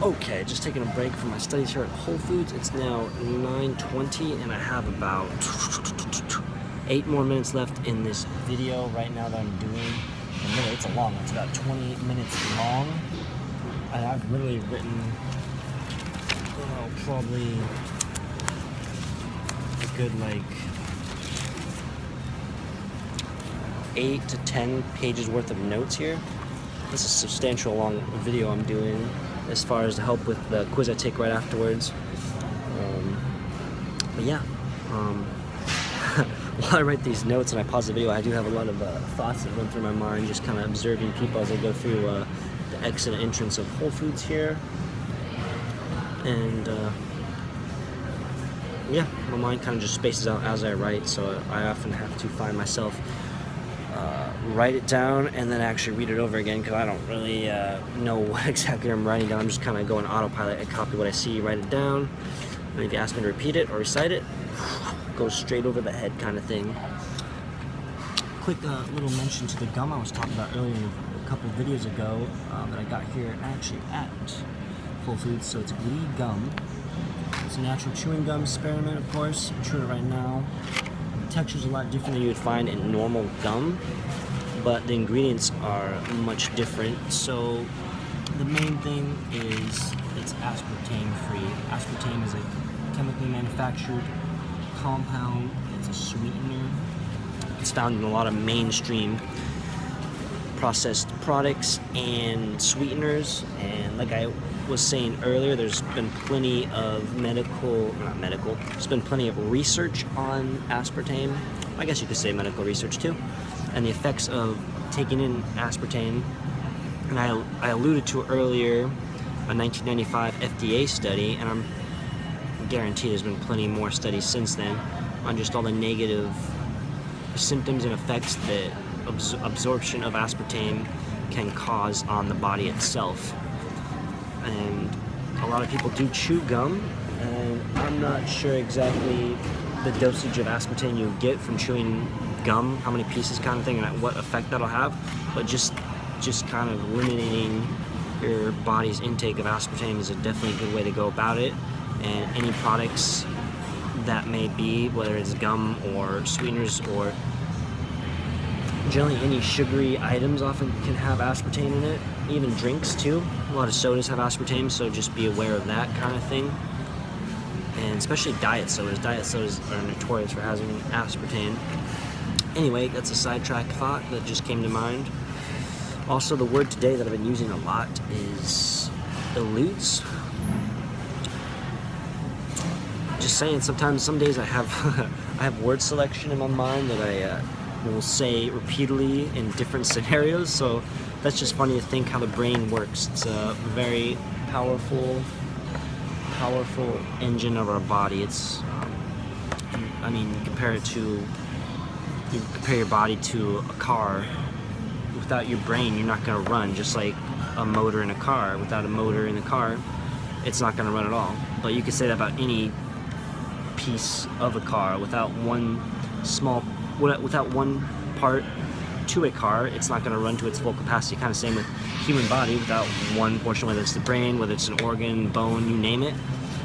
Okay, just taking a break from my studies here at Whole Foods. It's now 9:20 and I have about 8 more minutes left in this video right now that I'm doing. And really, it's a long one. It's about 20 minutes long. And I've literally written, probably a good 8 to 10 pages worth of notes here. This is a substantial long video I'm doing as far as to help with the quiz I take right afterwards. But yeah, while I write these notes and I pause the video, I do have a lot of thoughts that run through my mind, just kind of observing people as I go through the exit and entrance of Whole Foods here. And yeah, my mind kind of just spaces out as I write, so I often have to find myself write it down and then actually read it over again, because I don't really know what exactly I'm writing down. I'm just kind of going autopilot. I copy what I see, write it down, and if you ask me to repeat it or recite it, goes straight over the head kind of thing. Quick little mention to the gum I was talking about earlier a couple of videos ago that I got here actually at Whole Foods. So it's Glee gum. It's a natural chewing gum spearmint, of course. I'm chewing it right now. The texture's a lot different than you would find in normal gum, but the ingredients are much different. So the main thing is it's aspartame free. Aspartame is a chemically manufactured compound. It's a sweetener. It's found in a lot of mainstream processed products and sweeteners, and like I was saying earlier, there's been plenty of there's been plenty of research on aspartame. I guess you could say medical research too, and the effects of taking in aspartame. And I alluded to earlier a 1995 FDA study, and I'm guaranteed there's been plenty more studies since then on just all the negative symptoms and effects that absorption of aspartame can cause on the body itself. And a lot of people do chew gum, and I'm not sure exactly the dosage of aspartame you get from chewing gum, how many pieces kind of thing, and what effect that'll have, but just kind of limiting your body's intake of aspartame is definitely a good way to go about it. And any products that may be, whether it's gum or sweeteners or generally any sugary items, often can have aspartame in it. Even drinks too. A lot of sodas have aspartame, so just be aware of that kind of thing. And especially diet sodas. Diet sodas are notorious for having aspartame. Anyway, that's a sidetrack thought that just came to mind. Also, the word today that I've been using a lot is elutes. Just saying, sometimes, some days I have word selection in my mind that I will say repeatedly in different scenarios. So that's just funny to think how the brain works. It's a very powerful engine of our body. It's, you compare your body to a car. Without your brain, you're not going to run, just like a motor in a car. Without a motor in the car, it's not going to run at all. But you could say that about any piece of a car. Without one part to a car, it's not going to run to its full capacity. Kind of same with human body. Without one portion, whether it's the brain, whether it's an organ, bone, you name it,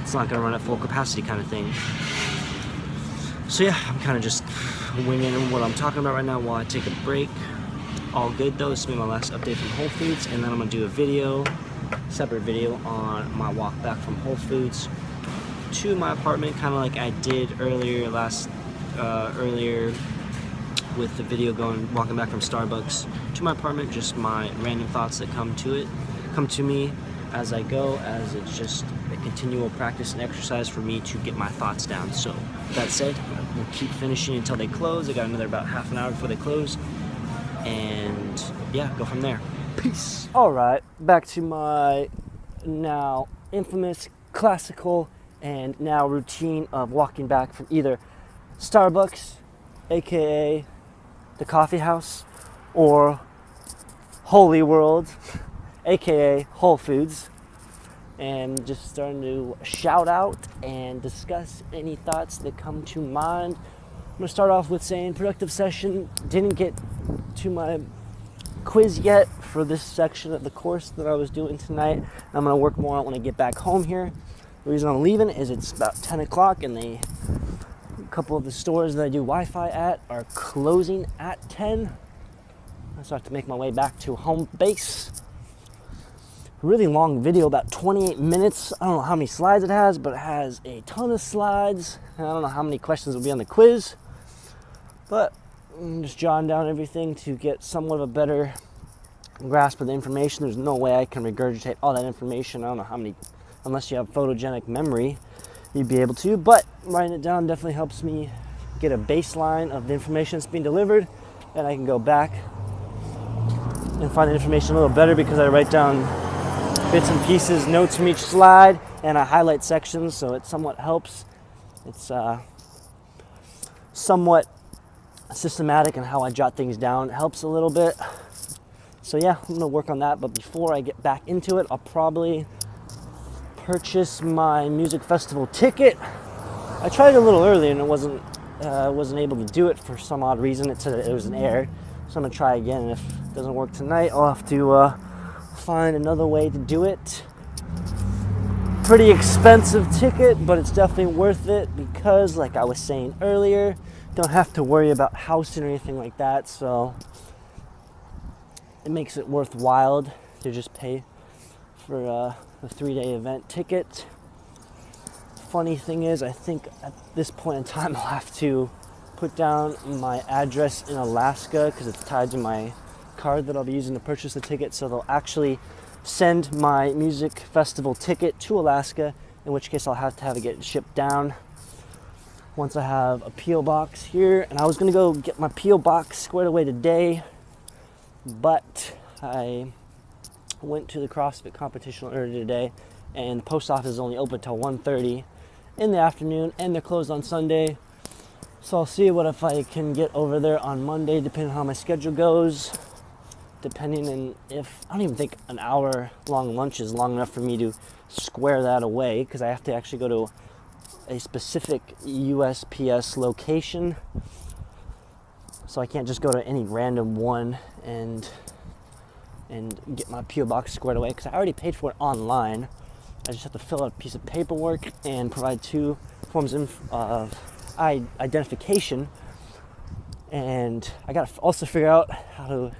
it's not going to run at full capacity kind of thing. So yeah, I'm kind of just winging what I'm talking about right now while I take a break. All good though. This will be my last update from Whole Foods, and then I'm going to do a separate video on my walk back from Whole Foods to my apartment, kind of like I did earlier with the video walking back from Starbucks to my apartment. Just my random thoughts that come to me as I go, as it's just a continual practice and exercise for me to get my thoughts down. So that said, we'll keep finishing until they close. I got another about half an hour before they close, and yeah, go from there. Peace. All right, back to my now infamous, classical, and now routine of walking back from either Starbucks, aka the coffee house, or Holy World, aka Whole Foods, and just starting to shout out and discuss any thoughts that come to mind. I'm going to start off with saying productive session. Didn't get to my quiz yet for this section of the course that I was doing tonight. I'm going to work more on it when I get back home here. The reason I'm leaving is it's about 10 o'clock and a couple of the stores that I do Wi-Fi at are closing at 10. So I have to make my way back to home base. Really long video, about 28 minutes. I don't know how many slides it has, but it has a ton of slides. And I don't know how many questions will be on the quiz. But I'm just jotting down everything to get somewhat of a better grasp of the information. There's no way I can regurgitate all that information. I don't know how many, unless you have photogenic memory, you'd be able to. But writing it down definitely helps me get a baseline of the information that's being delivered. And I can go back and find the information a little better because I write down bits and pieces, notes from each slide, and I highlight sections, so it somewhat helps. It's somewhat systematic in how I jot things down. It helps a little bit. So yeah, I'm gonna work on that, but before I get back into it, I'll probably purchase my music festival ticket. I tried it a little earlier and it wasn't able to do it for some odd reason. It said it was an error, so I'm gonna try again, and if it doesn't work tonight, I'll have to find another way to do it. Pretty expensive ticket, but it's definitely worth it because, like I was saying earlier, don't have to worry about housing or anything like that, so it makes it worthwhile to just pay for a 3-day event ticket. Funny thing is, I think at this point in time I'll have to put down my address in Alaska because it's tied to my card that I'll be using to purchase the ticket, so they'll actually send my music festival ticket to Alaska, in which case I'll have to have it get shipped down once I have a P.O. box here. And I was gonna go get my P.O. box squared away today, but I went to the CrossFit competition earlier today, and the post office is only open till 1:30 in the afternoon, and they're closed on Sunday. So I'll see what if I can get over there on Monday, depending on how my schedule goes. Depending on if, I don't even think an hour long lunch is long enough for me to square that away, because I have to actually go to a specific USPS location. So I can't just go to any random one and get my P.O. box squared away, because I already paid for it online. I just have to fill out a piece of paperwork and provide 2 forms of identification. And I gotta also figure out how to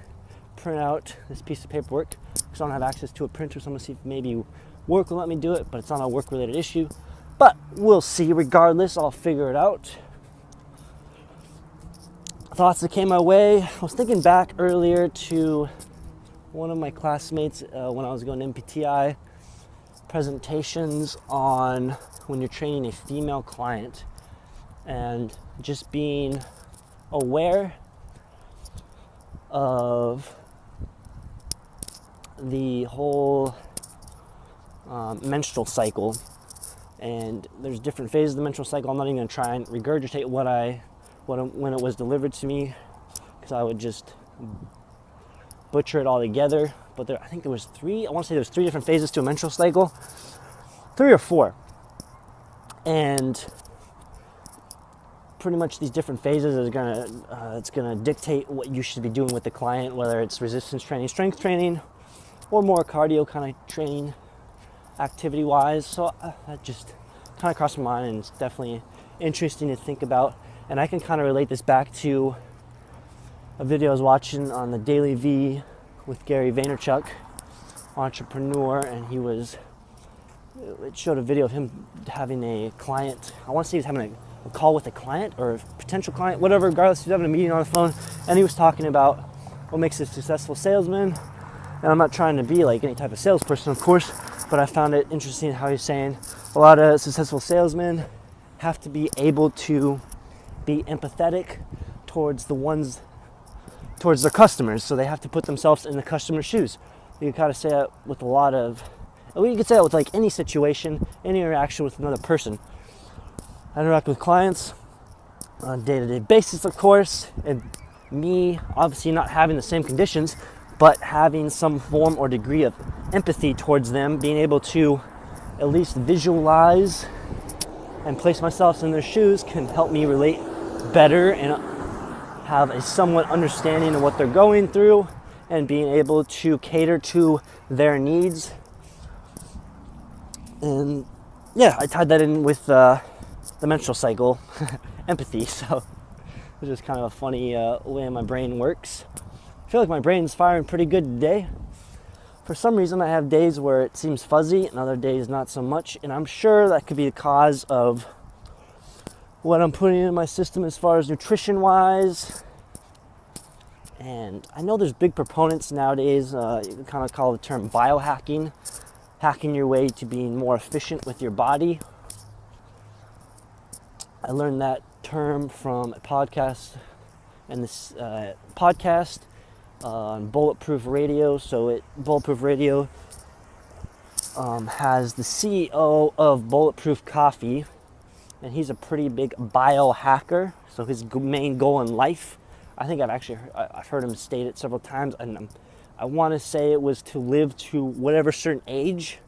print out this piece of paperwork because I don't have access to a printer, so I'm gonna see if maybe work will let me do it, but it's not a work related issue. But we'll see. Regardless, I'll figure it out. Thoughts that came my way. I was thinking back earlier to one of my classmates when I was going to MPTI presentations on when you're training a female client, and just being aware of the whole menstrual cycle. And there's different phases of the menstrual cycle. I'm not even going to try and regurgitate when it was delivered to me, because I would just butcher it all together. But I think there was 3. I want to say there's 3 different phases to a menstrual cycle, 3 or 4, and pretty much these different phases is it's gonna dictate what you should be doing with the client, whether it's resistance training, strength training, or more cardio kind of training activity wise. So that just kind of crossed my mind, and it's definitely interesting to think about. And I can kind of relate this back to a video I was watching on the Daily V with Gary Vaynerchuk, entrepreneur, and it showed a video of him having a client. I want to say he was having a call with a client or a potential client, whatever, regardless, he was having a meeting on the phone, and he was talking about what makes a successful salesman. And I'm not trying to be like any type of salesperson, of course, but I found it interesting how he's saying a lot of successful salesmen have to be able to be empathetic towards their customers. So they have to put themselves in the customer's shoes. You can kind of say that with you could say that with like any situation, any interaction with another person. I interact with clients on a day-to-day basis, of course, and me obviously not having the same conditions, but having some form or degree of empathy towards them, being able to at least visualize and place myself in their shoes can help me relate better and have a somewhat understanding of what they're going through, and being able to cater to their needs. And yeah, I tied that in with the menstrual cycle, empathy. So it's just kind of a funny way my brain works. I feel like my brain's firing pretty good today. For some reason, I have days where it seems fuzzy and other days not so much. And I'm sure that could be the cause of what I'm putting in my system as far as nutrition-wise. And I know there's big proponents nowadays, you kind of call the term biohacking, hacking your way to being more efficient with your body. I learned that term from a podcast, and this podcast on Bulletproof Radio. So Bulletproof Radio has the CEO of Bulletproof Coffee, and he's a pretty big biohacker. So his main goal in life, I think I've heard him state it several times, and I want to say it was to live to whatever certain age.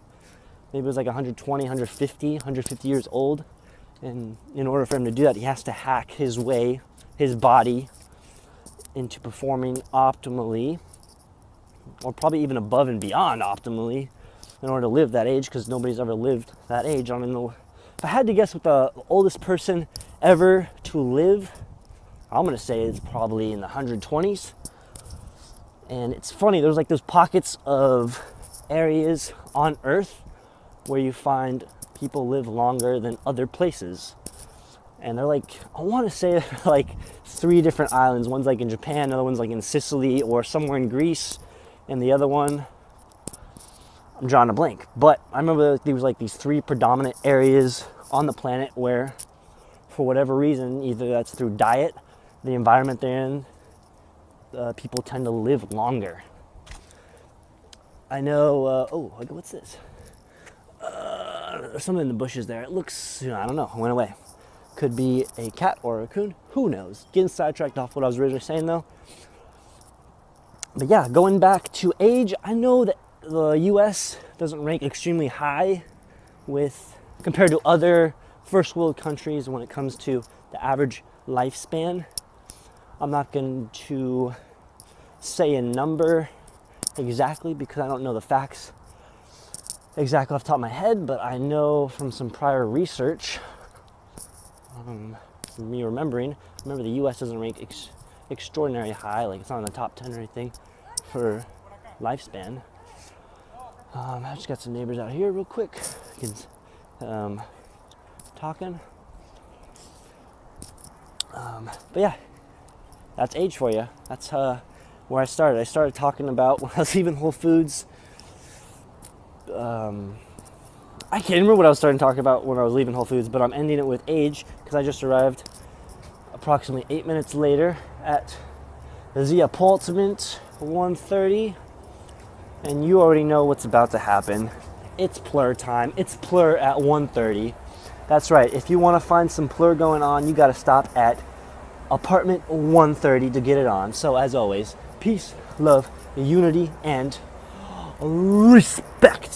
Maybe it was like 120, 150 years old. And in order for him to do that, he has to hack his body into performing optimally, or probably even above and beyond optimally, in order to live that age, because nobody's ever lived that age. I don't know. If I had to guess what the oldest person ever to live, I'm going to say it's probably in the 120s. And it's funny, there's like those pockets of areas on Earth where you find people live longer than other places. And they're like, I want to say like 3 different islands. One's like in Japan, another one's like in Sicily or somewhere in Greece, and the other one, I'm drawing a blank. But I remember there was like these 3 predominant areas on the planet where, for whatever reason, either that's through diet, the environment they're in, people tend to live longer. I know, what's this? There's something in the bushes there. It looks, I don't know, it went away. Could be a cat or a raccoon, who knows? Getting sidetracked off what I was originally saying though. But yeah, going back to age, I know that the US doesn't rank extremely high compared to other first world countries when it comes to the average lifespan. I'm not going to say a number exactly because I don't know the facts exactly off the top of my head, but I know from some prior research, from me remember the US doesn't rank extraordinarily high, like it's not in the top 10 or anything for lifespan. I just got some neighbors out here real quick, talking. But yeah, that's age for you. That's where I started. I started talking about when I was leaving Whole Foods. I can't remember what I was starting to talk about when I was leaving Whole Foods, but I'm ending it with age because I just arrived approximately 8 minutes later at the apartment 1:30, and you already know what's about to happen. It's plur time. It's plur at 1:30. That's right. If you want to find some plur going on, you got to stop at apartment 130 to get it on. So as always, peace, love, unity, and respect.